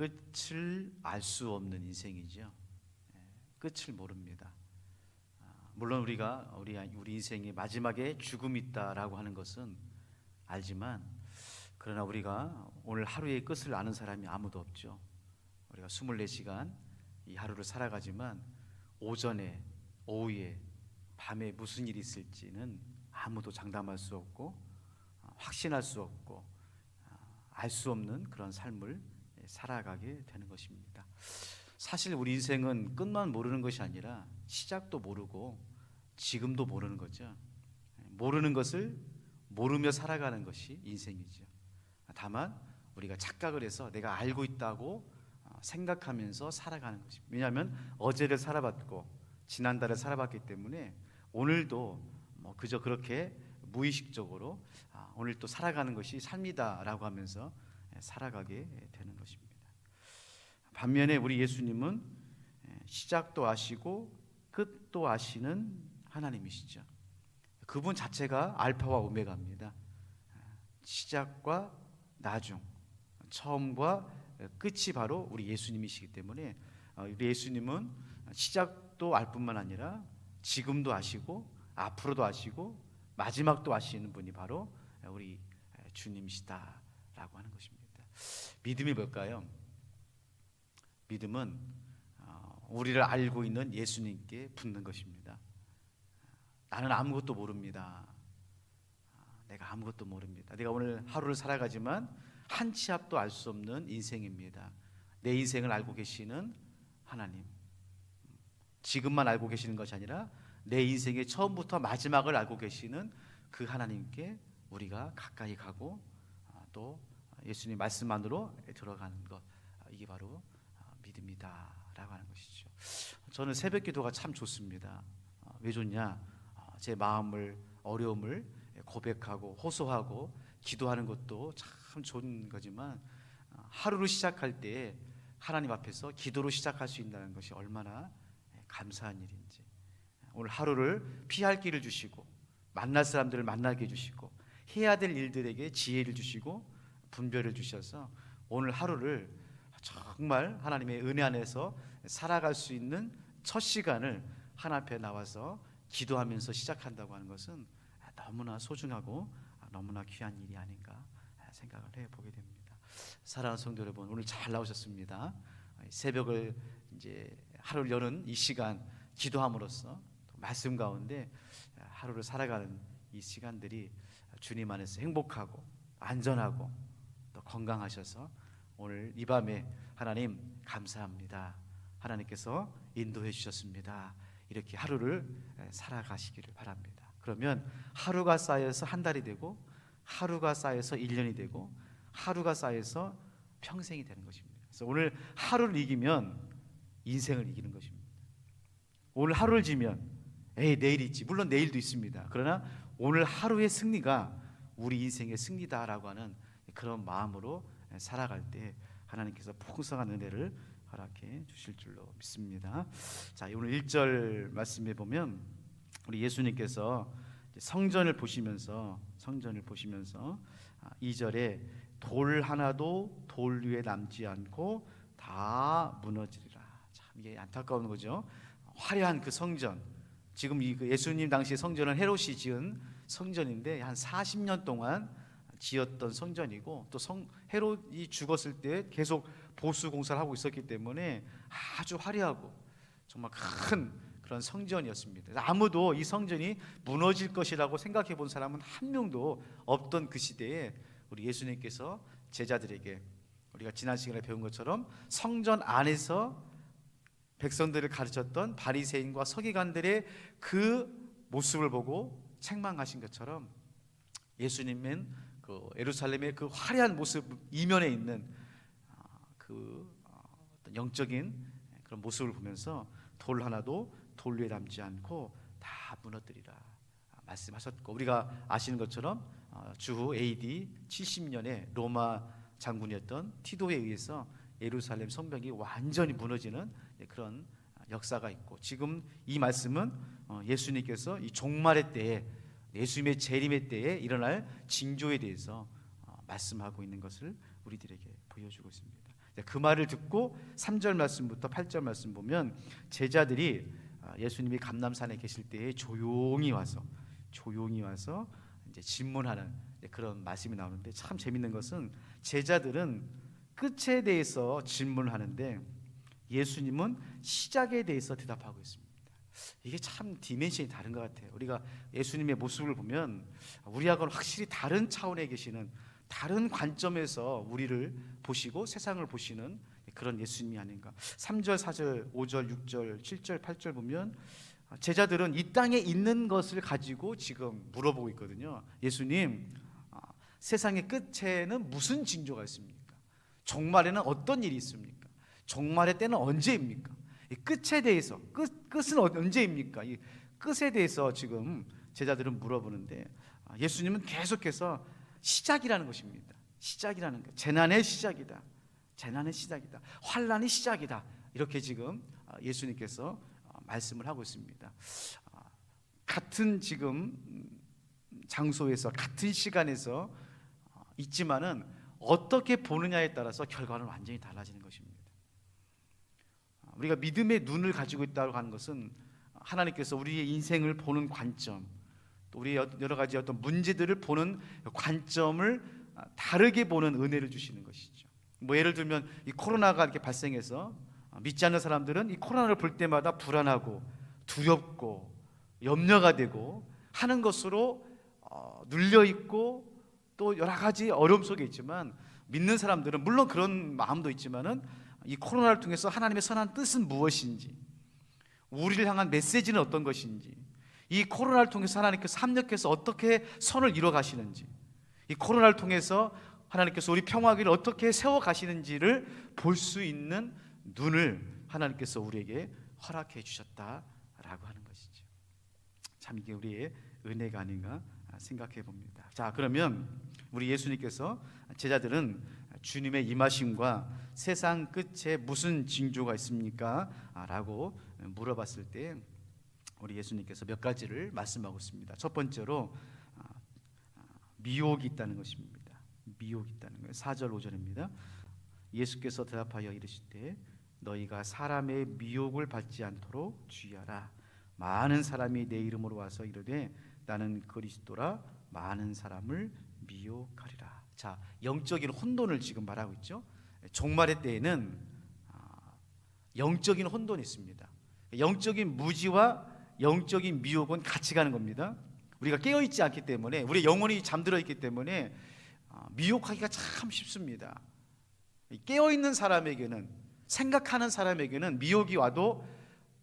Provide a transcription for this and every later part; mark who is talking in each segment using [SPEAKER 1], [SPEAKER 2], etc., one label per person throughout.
[SPEAKER 1] 끝을 알 수 없는 인생이죠. 끝을 모릅니다. 물론 우리가 우리 인생의 마지막에 죽음이 있다라고 하는 것은 알지만, 그러나 우리가 오늘 하루의 끝을 아는 사람이 아무도 없죠. 우리가 24시간 이 하루를 살아가지만 오전에, 오후에, 밤에 무슨 일이 있을지는 아무도 장담할 수 없고 확신할 수 없고 알 수 없는 그런 삶을 살아가게 되는 것입니다. 사실 우리 인생은 끝만 모르는 것이 아니라 시작도 모르고 지금도 모르는 거죠. 모르는 것을 모르며 살아가는 것이 인생이죠. 다만 우리가 착각을 해서 내가 알고 있다고 생각하면서 살아가는 것입니다. 왜냐하면 어제를 살아봤고 지난달을 살아봤기 때문에 오늘도 그저 그렇게 무의식적으로 오늘 또 살아가는 것이 삶이다라고 하면서 살아가게 되는 것입니다. 반면에 우리 예수님은 시작도 아시고 끝도 아시는 하나님이시죠. 그분 자체가 알파와 오메가입니다. 시작과 나중, 처음과 끝이 바로 우리 예수님이시기 때문에 우리 예수님은 시작도 알 뿐만 아니라 지금도 아시고 앞으로도 아시고 마지막도 아시는 분이 바로 우리 주님이시다라고 하는 것입니다. 믿음이 뭘까요? 믿음은 우리를 알고 있는 예수님께 붙는 것입니다. 나는 아무것도 모릅니다. 내가 아무것도 모릅니다. 내가 오늘 하루를 살아가지만 한 치 앞도 알 수 없는 인생입니다. 내 인생을 알고 계시는 하나님, 지금만 알고 계시는 것이 아니라 내 인생의 처음부터 마지막을 알고 계시는 그 하나님께 우리가 가까이 가고 또 예수님 말씀 안으로 들어가는 것, 이게 바로 믿음이다라고 하는 것이죠. 저는 새벽 기도가 참 좋습니다. 왜 좋냐? 제 마음을, 어려움을 고백하고 호소하고 기도하는 것도 참 좋은 거지만 하루를 시작할 때 하나님 앞에서 기도로 시작할 수 있다는 것이 얼마나 감사한 일인지, 오늘 하루를 피할 길을 주시고 만날 사람들을 만나게 해주시고 해야 될 일들에게 지혜를 주시고 분별을 주셔서 오늘 하루를 정말 하나님의 은혜 안에서 살아갈 수 있는 첫 시간을 하나님 앞에 나와서 기도하면서 시작한다고 하는 것은 너무나 소중하고 너무나 귀한 일이 아닌가 생각을 해보게 됩니다. 사랑하는 성도 여러분, 오늘 잘 나오셨습니다. 새벽을 이제 하루를 여는 이 시간 기도함으로써 말씀 가운데 하루를 살아가는 이 시간들이 주님 안에서 행복하고 안전하고 또 건강하셔서 오늘 이 밤에 하나님 감사합니다, 하나님께서 인도해 주셨습니다, 이렇게 하루를 살아가시기를 바랍니다. 그러면 하루가 쌓여서 한 달이 되고 하루가 쌓여서 1년이 되고 하루가 쌓여서 평생이 되는 것입니다. 그래서 오늘 하루를 이기면 인생을 이기는 것입니다. 오늘 하루를 지면 내일 있지, 물론 내일도 있습니다. 그러나 오늘 하루의 승리가 우리 인생의 승리다라고 하는 그런 마음으로 살아갈 때 하나님께서 풍성한 은혜를 허락해 주실 줄로 믿습니다. 자, 오늘 1절 말씀에 보면 우리 예수님께서 성전을 보시면서 2절에 돌 하나도 돌 위에 남지 않고 다 무너지리라. 참 이게 안타까운 거죠. 화려한 그 성전, 지금 이 예수님 당시 성전은 헤롯이 지은 성전인데 한 40년 동안 지었던 성전이고 또 헤롯이 죽었을 때 계속 보수 공사를 하고 있었기 때문에 아주 화려하고 정말 큰 그런 성전이었습니다. 아무도 이 성전이 무너질 것이라고 생각해 본 사람은 한 명도 없던 그 시대에 우리 예수님께서 제자들에게 우리가 지난 시간에 배운 것처럼 성전 안에서 백성들을 가르쳤던 바리새인과 서기관들의 그 모습을 보고 책망하신 것처럼 예수님은 그 예루살렘의 그 화려한 모습 이면에 있는 그 어떤 영적인 그런 모습을 보면서 돌 하나도 돌 위에 남지 않고 다 무너뜨리라 말씀하셨고, 우리가 아시는 것처럼 주후 AD 70년에 로마 장군이었던 티도에 의해서 예루살렘 성벽이 완전히 무너지는 그런 역사가 있고, 지금 이 말씀은 예수님께서 이 종말의 때에 예수님의 재림의 때에 일어날 징조에 대해서 말씀하고 있는 것을 우리들에게 보여주고 있습니다. 그 말을 듣고 3절 말씀부터 8절 말씀 보면 제자들이 예수님이 감람산에 계실 때에 조용히 와서 이제 질문하는 그런 말씀이 나오는데, 참 재밌는 것은 제자들은 끝에 대해서 질문하는데 예수님은 시작에 대해서 대답하고 있습니다. 이게 참 디멘션이 다른 것 같아요. 우리가 예수님의 모습을 보면 우리하고는 확실히 다른 차원에 계시는, 다른 관점에서 우리를 보시고 세상을 보시는 그런 예수님이 아닌가. 3절, 4절, 5절, 6절, 7절, 8절 보면 제자들은 이 땅에 있는 것을 가지고 지금 물어보고 있거든요. 예수님, 세상의 끝에는 무슨 징조가 있습니까? 종말에는 어떤 일이 있습니까? 종말의 때는 언제입니까? 이 끝에 대해서, 끝은 언제입니까? 이 끝에 대해서 지금 제자들은 물어보는데 예수님은 계속해서 시작이라는 것입니다. 시작이라는 것, 재난의 시작이다. 재난의 시작이다. 환난의 시작이다. 이렇게 지금 예수님께서 말씀을 하고 있습니다. 같은 지금 장소에서 같은 시간에서 있지만은 어떻게 보느냐에 따라서 결과는 완전히 달라지는 것입니다. 우리가 믿음의 눈을 가지고 있다고 하는 것은 하나님께서 우리의 인생을 보는 관점, 또 우리의 여러 가지 어떤 문제들을 보는 관점을 다르게 보는 은혜를 주시는 것이죠. 뭐 예를 들면 이 코로나가 이렇게 발생해서 믿지 않는 사람들은 이 코로나를 볼 때마다 불안하고 두렵고 염려가 되고 하는 것으로 눌려 있고 또 여러 가지 어려움 속에 있지만, 믿는 사람들은 물론 그런 마음도 있지만은 이 코로나를 통해서 하나님의 선한 뜻은 무엇인지, 우리를 향한 메시지는 어떤 것인지, 이 코로나를 통해서 하나님께서 합력해서 어떻게 선을 이뤄 가시는지, 이 코로나를 통해서 하나님께서 우리 평화기를 어떻게 세워 가시는지를 볼 수 있는 눈을 하나님께서 우리에게 허락해 주셨다라고 하는 것이죠. 참 이게 우리의 은혜가 아닌가 생각해 봅니다. 자, 그러면 우리 예수님께서 제자들은 주님의 임하심과 세상 끝에 무슨 징조가 있습니까? 라고 물어봤을 때 우리 예수님께서 몇 가지를 말씀하고 있습니다. 첫 번째로 미혹이 있다는 것입니다. 미혹이 있다는 거예요. 4절 5절입니다. 예수께서 대답하여 이르시되 너희가 사람의 미혹을 받지 않도록 주의하라. 많은 사람이 내 이름으로 와서 이르되 나는 그리스도라 많은 사람을 미혹하리라. 자, 영적인 혼돈을 지금 말하고 있죠. 종말의 때에는 영적인 혼돈이 있습니다. 영적인 무지와 영적인 미혹은 같이 가는 겁니다. 우리가 깨어있지 않기 때문에, 우리 영혼이 잠들어 있기 때문에 미혹하기가 참 쉽습니다. 깨어있는 사람에게는, 생각하는 사람에게는 미혹이 와도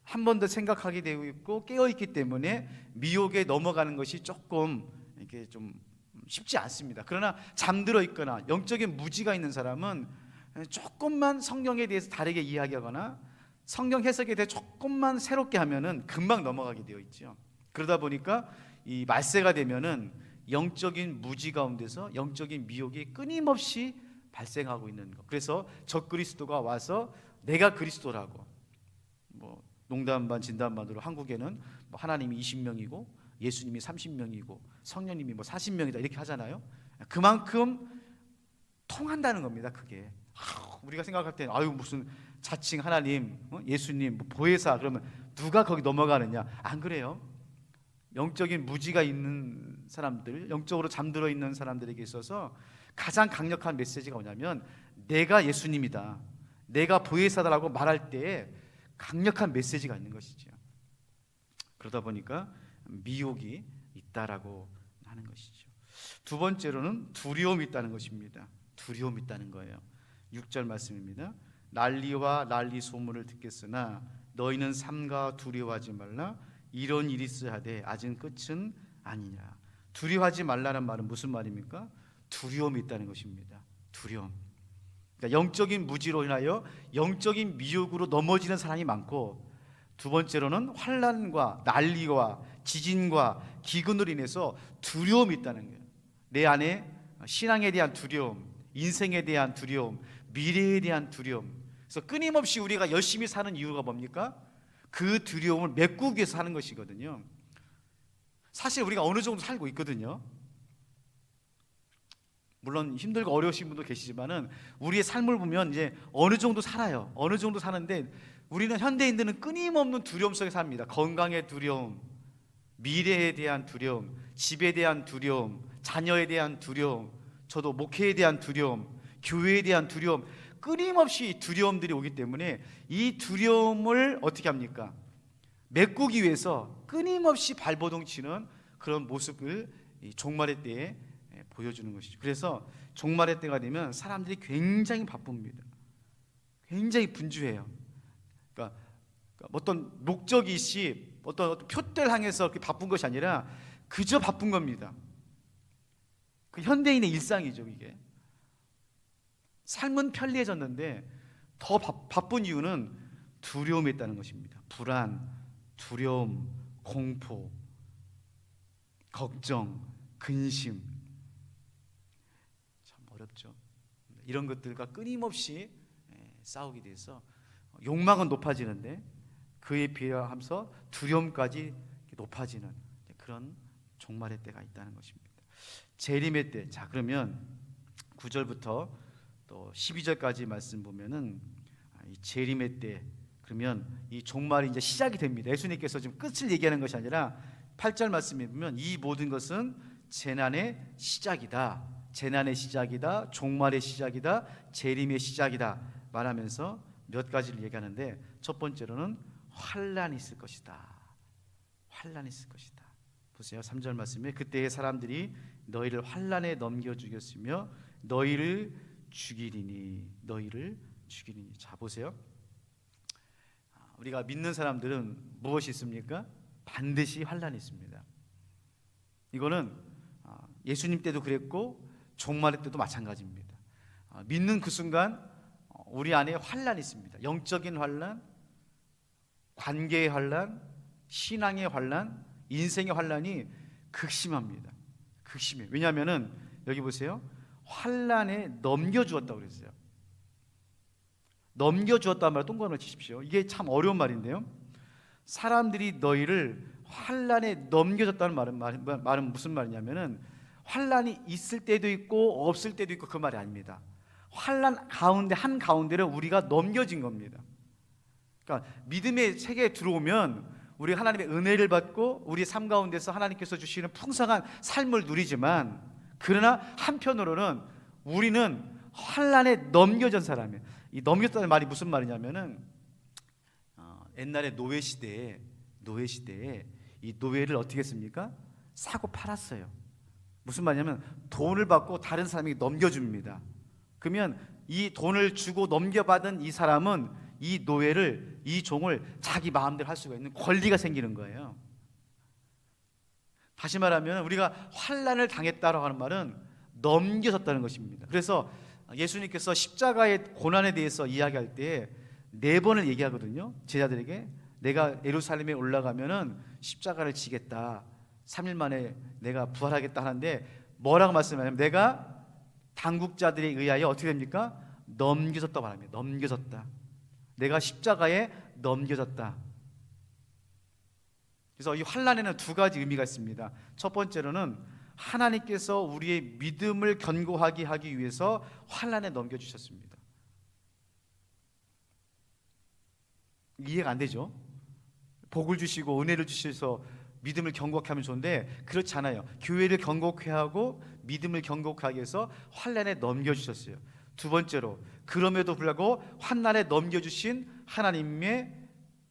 [SPEAKER 1] 한 번 더 생각하게 되어 있고 깨어있기 때문에 미혹에 넘어가는 것이 조금 이렇게 좀 쉽지 않습니다. 그러나 잠들어 있거나 영적인 무지가 있는 사람은 조금만 성경에 대해서 다르게 이야기하거나 성경 해석에 대해 조금만 새롭게 하면은 금방 넘어가게 되어 있죠. 그러다 보니까 이 말세가 되면은 영적인 무지 가운데서 영적인 미혹이 끊임없이 발생하고 있는 것. 그래서 적그리스도가 와서 내가 그리스도라고, 뭐 농담 반 진담 반으로 한국에는 뭐 하나님이 20명이고 예수님이 30명이고 성령님이 뭐 40명이다 이렇게 하잖아요. 그만큼 통한다는 겁니다. 그게 우리가 생각할 때 아유 무슨 자칭 하나님, 예수님, 뭐 보혜사 그러면 누가 거기 넘어가느냐? 안 그래요. 영적인 무지가 있는 사람들, 영적으로 잠들어 있는 사람들에게 있어서 가장 강력한 메시지가 뭐냐면 내가 예수님이다, 내가 보혜사다라고 말할 때에 강력한 메시지가 있는 것이죠. 그러다 보니까 미혹이 있다라고 하는 것이죠. 두 번째로는 두려움이 있다는 것입니다. 두려움이 있다는 거예요. 6절 말씀입니다. 난리와 난리 소문을 듣겠으나 너희는 삼가 두려워하지 말라. 이런 일이 있으하되 아직 끝은 아니냐. 두려워하지 말라는 말은 무슨 말입니까? 두려움이 있다는 것입니다. 두려움. 그러니까 영적인 무지로 인하여 영적인 미혹으로 넘어지는 사람이 많고, 두 번째로는 환난과 난리와 지진과 기근으로 인해서 두려움이 있다는 거예요. 내 안에 신앙에 대한 두려움, 인생에 대한 두려움, 미래에 대한 두려움. 그래서 끊임없이 우리가 열심히 사는 이유가 뭡니까? 그 두려움을 메꾸기 위해서 하는 것이거든요. 사실 우리가 어느 정도 살고 있거든요. 물론 힘들고 어려우신 분도 계시지만은 우리의 삶을 보면 이제 어느 정도 살아요. 어느 정도 사는데 우리는 현대인들은 끊임없는 두려움 속에 삽니다. 건강의 두려움, 미래에 대한 두려움, 집에 대한 두려움, 자녀에 대한 두려움, 저도 목회에 대한 두려움, 교회에 대한 두려움, 끊임없이 두려움들이 오기 때문에 이 두려움을 어떻게 합니까? 메꾸기 위해서 끊임없이 발버둥 치는 그런 모습을 이 종말의 때에 보여주는 것이죠. 그래서 종말의 때가 되면 사람들이 굉장히 바쁩니다. 굉장히 분주해요. 그러니까 어떤 목적이 있이 어떤 표대를 향해서 그렇게 바쁜 것이 아니라 그저 바쁜 겁니다. 그 현대인의 일상이죠. 이게 삶은 편리해졌는데 더 바쁜 이유는 두려움이 있다는 것입니다. 불안, 두려움, 공포, 걱정, 근심, 참 어렵죠. 이런 것들과 끊임없이 싸우게 돼서 욕망은 높아지는데 그에 비하면서 두려움까지 높아지는 그런 종말의 때가 있다는 것입니다. 재림의 때. 자, 그러면 9절부터 또 12절까지 말씀 보면은 이 재림의 때, 그러면 이 종말이 이제 시작이 됩니다. 예수님께서 지금 끝을 얘기하는 것이 아니라 8절 말씀에 보면 이 모든 것은 재난의 시작이다, 재난의 시작이다, 종말의 시작이다, 재림의 시작이다 말하면서 몇 가지를 얘기하는데, 첫 번째로는 환난이 있을 것이다. 환난이 있을 것이다. 보세요. 3절 말씀에 그때의 사람들이 너희를 환난에 넘겨 주겠으며 너희를 죽이리니, 너희를 죽이리니. 자, 보세요. 우리가 믿는 사람들은 무엇이 있습니까? 반드시 환난이 있습니다. 이거는 예수님 때도 그랬고 종말의 때도 마찬가지입니다. 믿는 그 순간 우리 안에 환난이 있습니다. 영적인 환난, 관계의 환난, 신앙의 환난, 인생의 환난이 극심합니다. 극심해요. 왜냐하면은 여기 보세요. 환난에 넘겨주었다고 그랬어요. 넘겨주었다는 말에 동그라미를 치십시오. 이게 참 어려운 말인데요. 사람들이 너희를 환난에 넘겨줬다는 말은 무슨 말이냐면은 환난이 있을 때도 있고 없을 때도 있고 그 말이 아닙니다. 환난 가운데 한가운데를 우리가 넘겨진 겁니다. 그러니까 믿음의 세계에 들어오면 우리가 하나님의 은혜를 받고 우리 삶 가운데서 하나님께서 주시는 풍성한 삶을 누리지만, 그러나 한편으로는 우리는 환난에 넘겨진 사람이에요. 이 넘겼다는 말이 무슨 말이냐면은 옛날에 노예 시대에 이 노예를 어떻게 했습니까? 사고 팔았어요. 무슨 말이냐면 돈을 받고 다른 사람에게 넘겨줍니다. 그러면 이 돈을 주고 넘겨받은 이 사람은 이 노예를, 이 종을 자기 마음대로 할 수가 있는 권리가 생기는 거예요. 다시 말하면 우리가 환난을 당했다라고 하는 말은 넘겨졌다는 것입니다. 그래서 예수님께서 십자가의 고난에 대해서 이야기할 때 4번을 얘기하거든요. 제자들에게 내가 예루살렘에 올라가면은 십자가를 지겠다, 3일 만에 내가 부활하겠다 하는데 뭐라고 말씀하냐면 내가 당국자들에 의하여 어떻게 됩니까? 넘겨졌다고 말합니다. 넘겨졌다. 내가 십자가에 넘겨졌다. 그래서 이 환난에는 2가지 의미가 있습니다. 첫 번째로는 하나님께서 우리의 믿음을 견고하게 하기 위해서 환난에 넘겨주셨습니다. 이해가 안 되죠? 복을 주시고 은혜를 주셔서 믿음을 견고하게 하면 좋은데 그렇지 않아요. 교회를 견고하게 하고 믿음을 견고하게 해서 환난에 넘겨주셨어요. 2번째로, 그럼에도 불구하고 환난에 넘겨주신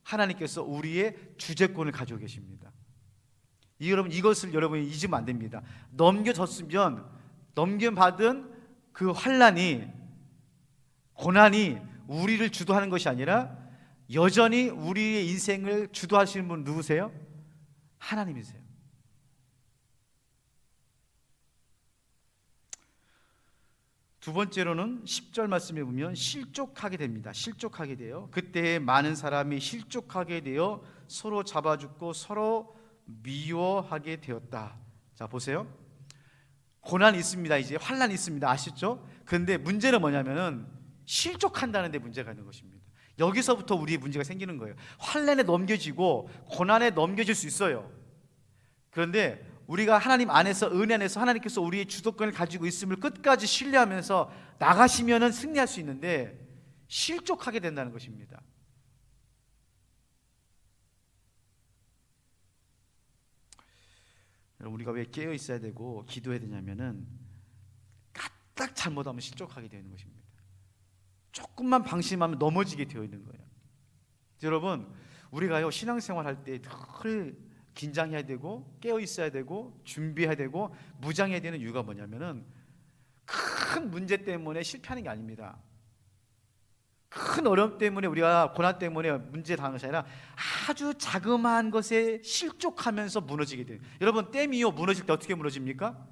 [SPEAKER 1] 하나님께서 우리의 주재권을 가지고 계십니다. 여러분, 이것을 여러분이 잊으면 안 됩니다. 넘겨졌으면 넘겨받은 그 환난이, 고난이 우리를 주도하는 것이 아니라 여전히 우리의 인생을 주도하시는 분 누구세요? 하나님이세요. 두 번째로는 10절 말씀에 보면 실족하게 됩니다. 실족하게 돼요. 그때 많은 사람이 실족하게 되어 서로 잡아죽고 서로 미워하게 되었다. 자, 보세요. 고난이 있습니다. 이제 환난이 있습니다. 아시죠? 그런데 문제는 뭐냐면은 실족한다는 데 문제가 있는 것입니다. 여기서부터 우리의 문제가 생기는 거예요. 환난에 넘겨지고 고난에 넘겨질 수 있어요. 그런데 우리가 하나님 안에서, 은혜 안에서 하나님께서 우리의 주도권을 가지고 있음을 끝까지 신뢰하면서 나가시면은 승리할 수 있는데 실족하게 된다는 것입니다. 우리가 왜 깨어 있어야 되고 기도해야 되냐면은 까딱 잘못하면 실족하게 되는 것입니다. 조금만 방심하면 넘어지게 되어 있는 거예요. 여러분, 우리가요 신앙생활 할 때 늘 긴장해야 되고 깨어 있어야 되고 준비해야 되고 무장해야 되는 이유가 뭐냐면은 큰 문제 때문에 실패하는 게 아닙니다. 큰 어려움 때문에, 우리가 고난 때문에 문제 당하는 것이 아니라 아주 자그마한 것에 실족하면서 무너지게 돼요. 여러분, 댐이요 무너질 때 어떻게 무너집니까?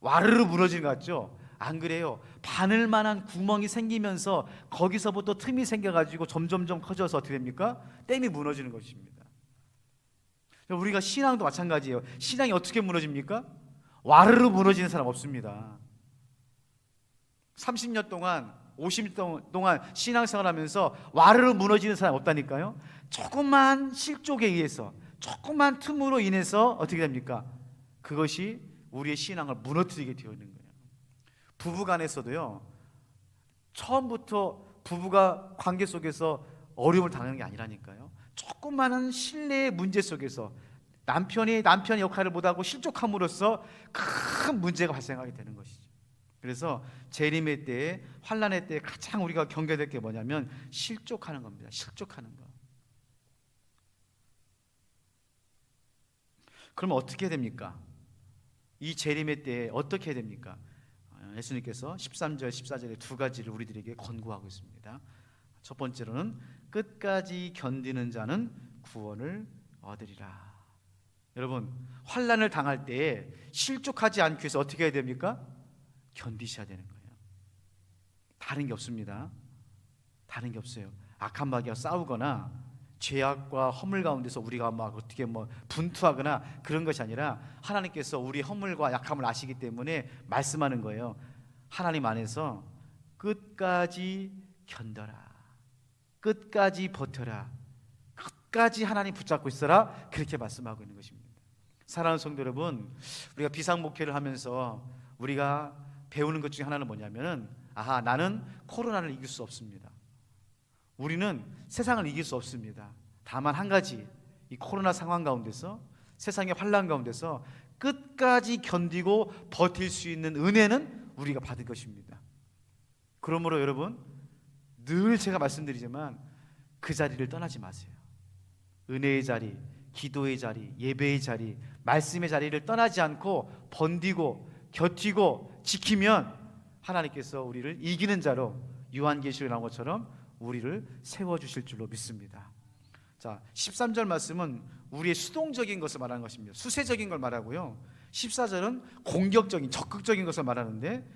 [SPEAKER 1] 와르르 무너지는 것 같죠? 안 그래요. 바늘만한 구멍이 생기면서 거기서부터 틈이 생겨가지고 점점점 커져서 어떻게 됩니까? 댐이 무너지는 것입니다. 우리가 신앙도 마찬가지예요. 신앙이 어떻게 무너집니까? 와르르 무너지는 사람 없습니다. 30년 동안 50년 동안 신앙생활 하면서 와르르 무너지는 사람 없다니까요. 조그만 실족에 의해서, 조그만 틈으로 인해서 어떻게 됩니까? 그것이 우리의 신앙을 무너뜨리게 되어 있는 거예요. 부부간에서도요, 처음부터 부부가 관계 속에서 어려움을 당하는 게 아니라니까요. 조그마한 신뢰의 문제 속에서 남편이 남편의 역할을 못하고 실족함으로써 큰 문제가 발생하게 되는 것이죠. 그래서 재림의 때에, 환난의 때에 가장 우리가 경계해야 될 게 뭐냐면 실족하는 겁니다. 실족하는 거. 그러면 어떻게 해야 됩니까? 이 재림의 때에 어떻게 해야 됩니까? 예수님께서 13절, 14절에 두 가지를 우리들에게 권고하고 있습니다. 첫 번째로는 끝까지 견디는 자는 구원을 얻으리라. 여러분, 환난을 당할 때 실족하지 않기 위해서 어떻게 해야 됩니까? 견디셔야 되는 거예요. 다른 게 없습니다. 다른 게 없어요. 악한 마귀와 싸우거나 죄악과 허물 가운데서 우리가 막 어떻게 분투하거나 그런 것이 아니라 하나님께서 우리 허물과 약함을 아시기 때문에 말씀하는 거예요. 하나님 안에서 끝까지 견뎌라, 끝까지 버텨라, 끝까지 하나님 붙잡고 있어라, 그렇게 말씀하고 있는 것입니다. 사랑하는 성도 여러분, 우리가 비상목회를 하면서 우리가 배우는 것 중에 하나는 뭐냐면은, 나는 코로나를 이길 수 없습니다. 우리는 세상을 이길 수 없습니다. 다만 한 가지, 이 코로나 상황 가운데서, 세상의 환난 가운데서 끝까지 견디고 버틸 수 있는 은혜는 우리가 받은 것입니다. 그러므로 여러분, 늘 제가 말씀드리지만 그 자리를 떠나지 마세요. 은혜의 자리, 기도의 자리, 예배의 자리, 말씀의 자리를 떠나지 않고 번디고 곁이고 지키면 하나님께서 우리를 이기는 자로, 요한계시록에 나온 것처럼 우리를 세워주실 줄로 믿습니다. 자, 13절 말씀은 우리의 수동적인 것을 말하는 것입니다. 수세적인 걸 말하고요, 14절은 공격적인, 적극적인 것을 말하는데,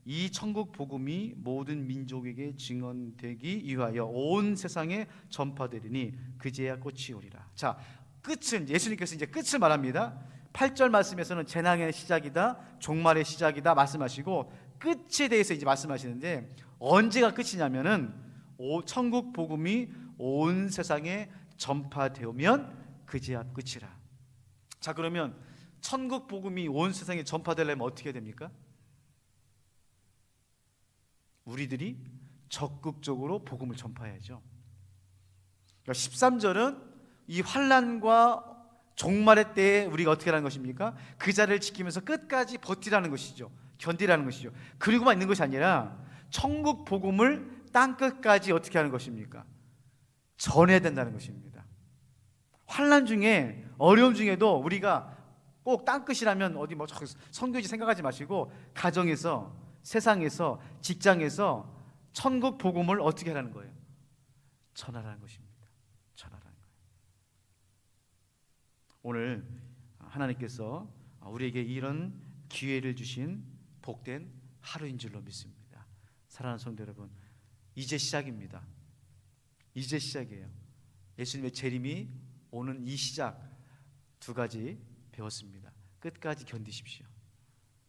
[SPEAKER 1] 이 천국 복음이 모든 민족에게 증언되기 위하여 온 세상에 전파되리니 그제야 끝이 오리라. 자, 끝은, 예수님께서 이제 끝을 말합니다. 8절 말씀에서는 재난의 시작이다, 종말의 시작이다 말씀하시고, 끝에 대해서 이제 말씀하시는데, 언제가 끝이냐면은 천국 복음이 온 세상에 전파되면 그제야 끝이라. 자, 그러면 천국 복음이 온 세상에 전파되려면 어떻게 됩니까? 우리들이 적극적으로 복음을 전파해야죠. 그러니까 13절은 이 환난과 종말의 때에 우리가 어떻게 하는 것입니까? 그 자리를 지키면서 끝까지 버티라는 것이죠. 견디라는 것이죠. 그리고만 있는 것이 아니라 천국 복음을 땅끝까지 어떻게 하는 것입니까? 전해야 된다는 것입니다. 환난 중에, 어려움 중에도 우리가 꼭 땅끝이라면 어디 선교지 생각하지 마시고 가정에서, 세상에서, 직장에서 천국 복음을 어떻게 하라는 거예요? 전하라는 것입니다. 전하라는 거예요. 오늘 하나님께서 우리에게 이런 기회를 주신 복된 하루인 줄로 믿습니다. 사랑하는 성도 여러분, 이제 시작입니다. 이제 시작이에요. 예수님의 재림이 오는 이 시작, 두 가지 배웠습니다. 끝까지 견디십시오.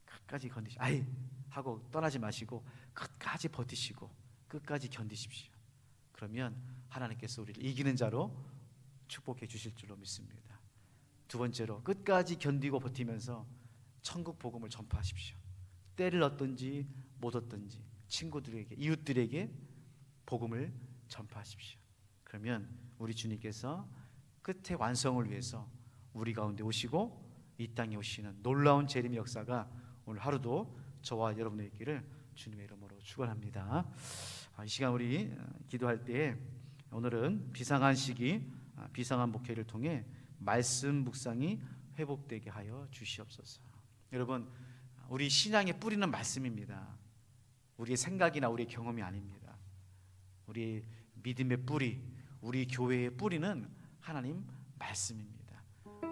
[SPEAKER 1] 끝까지 견디십시오. 하고 떠나지 마시고 끝까지 버티시고 끝까지 견디십시오. 그러면 하나님께서 우리를 이기는 자로 축복해 주실 줄로 믿습니다. 두 번째로 끝까지 견디고 버티면서 천국 복음을 전파하십시오. 때를 얻든지 못 얻든지 친구들에게, 이웃들에게 복음을 전파하십시오. 그러면 우리 주님께서 끝의 완성을 위해서 우리 가운데 오시고 이 땅에 오시는 놀라운 재림의 역사가 오늘 하루도 저와 여러분의 있기를 주님의 이름으로 축원합니다. 이 시간 우리 기도할 때 오늘은 비상한 시기, 비상한 목회를 통해 말씀 묵상이 회복되게 하여 주시옵소서. 여러분, 우리 신앙의 뿌리는 말씀입니다. 우리의 생각이나 우리의 경험이 아닙니다. 우리 믿음의 뿌리, 우리 교회의 뿌리는 하나님 말씀입니다.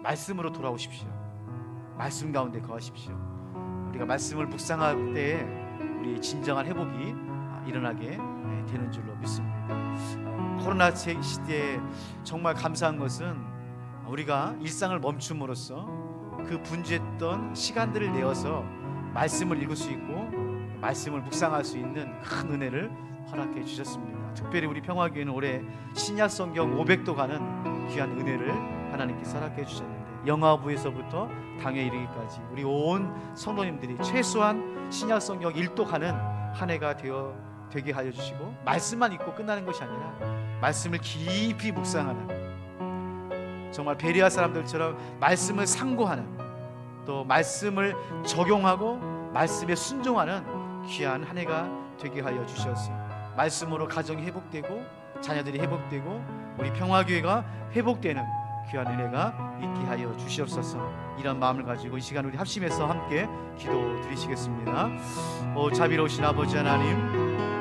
[SPEAKER 1] 말씀으로 돌아오십시오. 말씀 가운데 거하십시오. 우리가 말씀을 묵상할 때 우리 진정한 회복이 일어나게 되는 줄로 믿습니다. 코로나 시대에 정말 감사한 것은 우리가 일상을 멈춤으로써 그 분주했던 시간들을 내어서 말씀을 읽을 수 있고 말씀을 묵상할 수 있는 큰 은혜를 허락해 주셨습니다. 특별히 우리 평화교회는 올해 신약 성경 500도 가는 귀한 은혜를 하나님께서 허락해 주셨는데, 영화부에서부터 당에 이르기까지 우리 온 성도님들이 최소한 신약 성경 1도 가는 한 해가 되게 하여 주시고, 말씀만 읽고 끝나는 것이 아니라 말씀을 깊이 묵상하는, 정말 베레아 사람들처럼 말씀을 상고하는, 또 말씀을 적용하고 말씀에 순종하는 귀한 한 해가 되게 하여 주셨어요. 말씀으로 가정이 회복되고 자녀들이 회복되고 우리 평화교회가 회복되는 귀한 은혜가 있게 하여 주시옵소서. 이런 마음을 가지고 이 시간 우리 합심해서 함께 기도 드리시겠습니다. 자비로우신 아버지 하나님,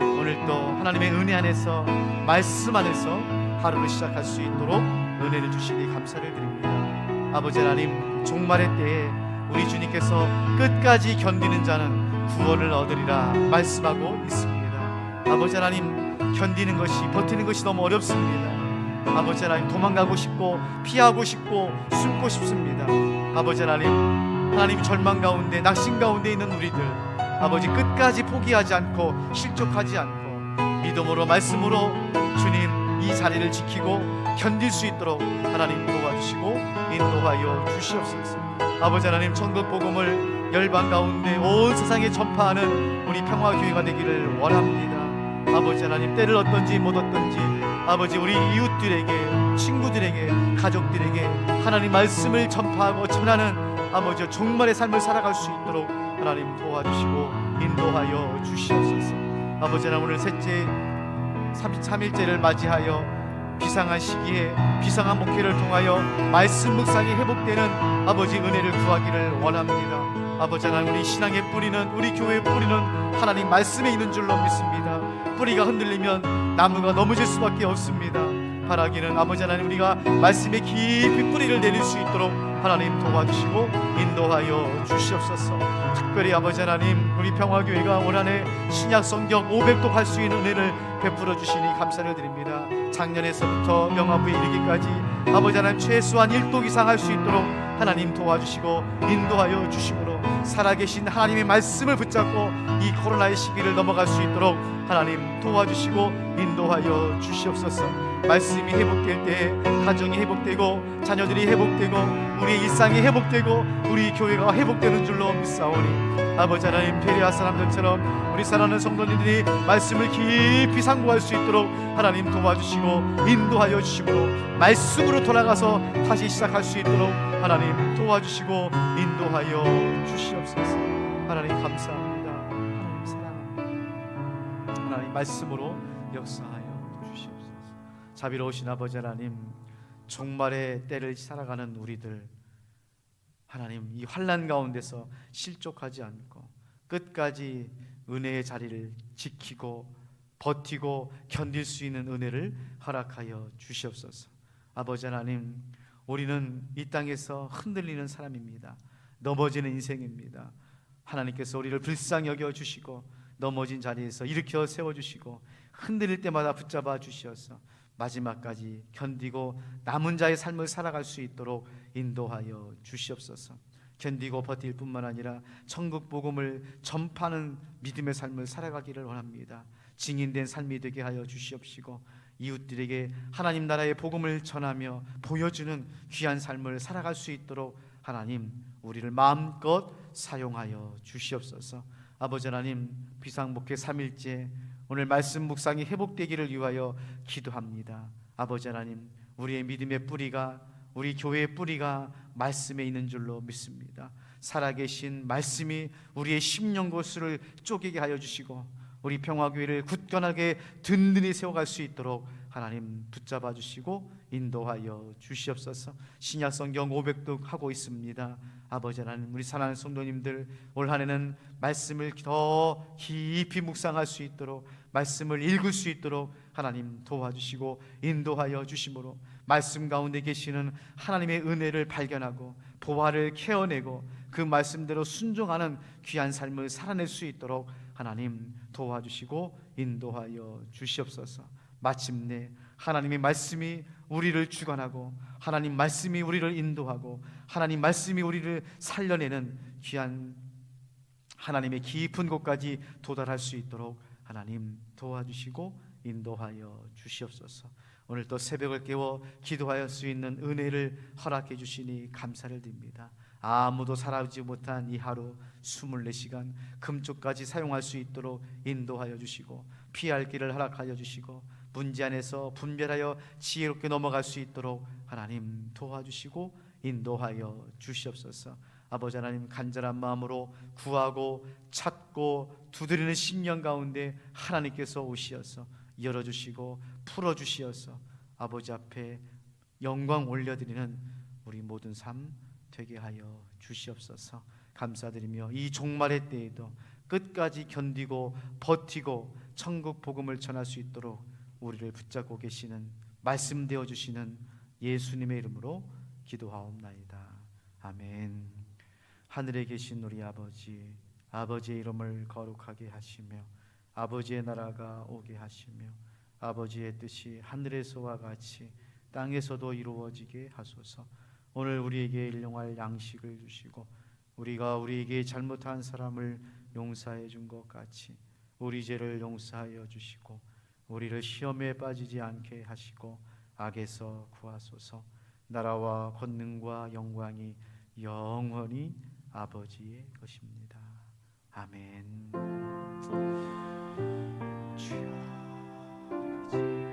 [SPEAKER 1] 오늘도 하나님의 은혜 안에서 말씀 안에서 하루를 시작할 수 있도록 은혜를 주시니 감사를 드립니다. 아버지 하나님, 종말의 때에 우리 주님께서 끝까지 견디는 자는 구원을 얻으리라 말씀하고 있습니다. 아버지 하나님, 견디는 것이, 버티는 것이 너무 어렵습니다. 아버지 하나님, 도망가고 싶고 피하고 싶고 숨고 싶습니다. 아버지 하나님, 하나님 절망 가운데 낙심 가운데 있는 우리들, 아버지 끝까지 포기하지 않고 실족하지 않고 믿음으로 말씀으로 주님 이 자리를 지키고 견딜 수 있도록 하나님 도와주시고 인도하여 주시옵소서. 아버지 하나님, 천국 복음을 열방 가운데 온 세상에 전파하는 우리 평화교회가 되기를 원합니다. 아버지 하나님, 때를 얻든지 못 얻든지 아버지 우리 이웃들에게, 친구들에게, 가족들에게 하나님 말씀을 전파하고 전하는 아버지 종말의 삶을 살아갈 수 있도록 하나님 도와주시고 인도하여 주시옵소서. 아버지 하나님, 오늘 셋째 33일째를 맞이하여 비상한 시기에 비상한 목회를 통하여 말씀 묵상이 회복되는 아버지 은혜를 구하기를 원합니다. 아버지 하나님, 우리 신앙의 뿌리는, 우리 교회의 뿌리는 하나님 말씀에 있는 줄로 믿습니다. 뿌리가 흔들리면 나무가 넘어질 수밖에 없습니다. 바라기는 아버지 하나님, 우리가 말씀에 깊이 뿌리를 내릴 수 있도록 하나님 도와주시고 인도하여 주시옵소서. 특별히 아버지 하나님, 우리 평화교회가 올 한해 신약 성경 500도 갈 수 있는 은혜를 베풀어 주시니 감사를 드립니다. 작년에서부터 영화부에 이르기까지 아버지 하나님 최소한 1도 이상 할 수 있도록 하나님 도와주시고 인도하여 주심으로 살아계신 하나님의 말씀을 붙잡고 이 코로나의 시기를 넘어갈 수 있도록 하나님 도와주시고 인도하여 주시옵소서. 말씀이 회복될 때 가정이 회복되고 자녀들이 회복되고 우리의 일상이 회복되고 우리 교회가 회복되는 줄로 믿사오니 아버지 하나님, 베레아 사람들처럼 우리 사랑하는 성도님들이 말씀을 깊이 상고할 수 있도록 하나님 도와주시고 인도하여 주시므로 말씀으로 돌아가서 다시 시작할 수 있도록 하나님 도와주시고 인도하여 주시옵소서. 하나님 감사합니다. 하나님 사랑합니다. 하나님 말씀으로 역사하여 주시옵소서. 자비로우신 아버지 하나님, 종말의 때를 살아가는 우리들 하나님, 이 환난 가운데서 실족하지 않고 끝까지 은혜의 자리를 지키고 버티고 견딜 수 있는 은혜를 허락하여 주시옵소서. 아버지 하나님, 우리는 이 땅에서 흔들리는 사람입니다. 넘어지는 인생입니다. 하나님께서 우리를 불쌍히 여겨 주시고 넘어진 자리에서 일으켜 세워주시고 흔들릴 때마다 붙잡아 주시어서 마지막까지 견디고 남은 자의 삶을 살아갈 수 있도록 인도하여 주시옵소서. 견디고 버틸 뿐만 아니라 천국 복음을 전파하는 믿음의 삶을 살아가기를 원합니다. 증인된 삶이 되게 하여 주시옵시고 이웃들에게 하나님 나라의 복음을 전하며 보여주는 귀한 삶을 살아갈 수 있도록 하나님 우리를 마음껏 사용하여 주시옵소서. 아버지 하나님, 비상목회 3일째 오늘 말씀 묵상이 회복되기를 위하여 기도합니다. 아버지 하나님, 우리의 믿음의 뿌리가, 우리 교회의 뿌리가 말씀에 있는 줄로 믿습니다. 살아계신 말씀이 우리의 심령 고수를 쪼개게 하여 주시고 우리 평화교회를 굳건하게 든든히 세워갈 수 있도록 하나님 붙잡아 주시고 인도하여 주시옵소서. 신약 성경 500독 하고 있습니다. 아버지 하나님, 우리 사랑하는 성도님들 올 한 해는 말씀을 더 깊이 묵상할 수 있도록, 말씀을 읽을 수 있도록 하나님 도와주시고 인도하여 주심으로 말씀 가운데 계시는 하나님의 은혜를 발견하고 보화를 캐어내고 그 말씀대로 순종하는 귀한 삶을 살아낼 수 있도록 하나님 도와주시고 인도하여 주시옵소서. 마침내 하나님의 말씀이 우리를 주관하고 하나님 말씀이 우리를 인도하고 하나님 말씀이 우리를 살려내는 귀한 하나님의 깊은 곳까지 도달할 수 있도록 하나님 도와주시고 인도하여 주시옵소서. 오늘 또 새벽을 깨워 기도할 수 있는 은혜를 허락해 주시니 감사를 드립니다. 아무도 살아오지 못한 이 하루 24시간 금쪽까지 사용할 수 있도록 인도하여 주시고 피할 길을 허락하여 주시고 문제 안에서 분별하여 지혜롭게 넘어갈 수 있도록 하나님 도와주시고 인도하여 주시옵소서. 아버지 하나님, 간절한 마음으로 구하고 찾고 두드리는 심령 가운데 하나님께서 오시어서 열어주시고 풀어주시어서 아버지 앞에 영광 올려드리는 우리 모든 삶 되게 하여 주시옵소서. 감사드리며 이 종말의 때에도 끝까지 견디고 버티고 천국 복음을 전할 수 있도록 우리를 붙잡고 계시는 말씀 되어 주시는 예수님의 이름으로 기도하옵나이다. 아멘. 하늘에 계신 우리 아버지, 아버지의 이름을 거룩하게 하시며 아버지의 나라가 오게 하시며 아버지의 뜻이 하늘에서와 같이 땅에서도 이루어지게 하소서. 오늘 우리에게 일용할 양식을 주시고 우리가 우리에게 잘못한 사람을 용서해 준 것 같이 우리 죄를 용서하여 주시고 우리를 시험에 빠지지 않게 하시고 악에서 구하소서. 나라와 권능과 영광이 영원히 아버지의 것입니다. 아멘. 주여.